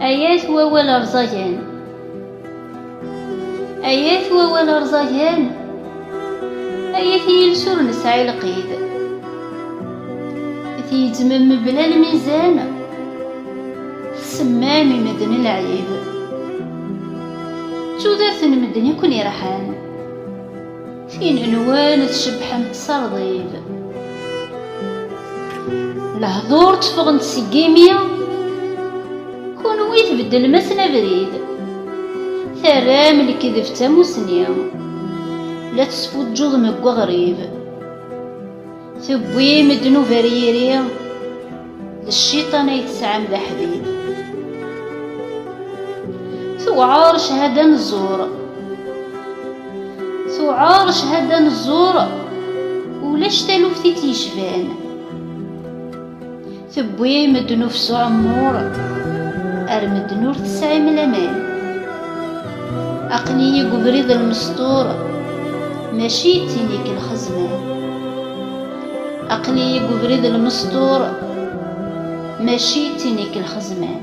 آيات ووال رزيان، آيات ووال رزيان، آيات يلسور نسعي القيد تيتمم بلا الميزان، سمام مدن العيد تودات مدن يكون يرحان، فين عنوان تشبح متصرضيب الهضور تفغن تسقيمية كونوي تبدل مسنا بريد، ثرام الكذب تموسنيا لا تسفود جوض مكوا غريب، ثبوي مدنو فريري الشيطان يتسعى مذا حبيب، ثوعار شهادة الزور، ثوعار شهادة الزور ولاش تلوفتي تيشفان، ثبوي مدنو في عمور أرمد نور تسعي من الأمان، أقني قبريض المسطور ماشي تينيك الخزمان، أقني قبريض المسطور ماشي تينيك الخزمان.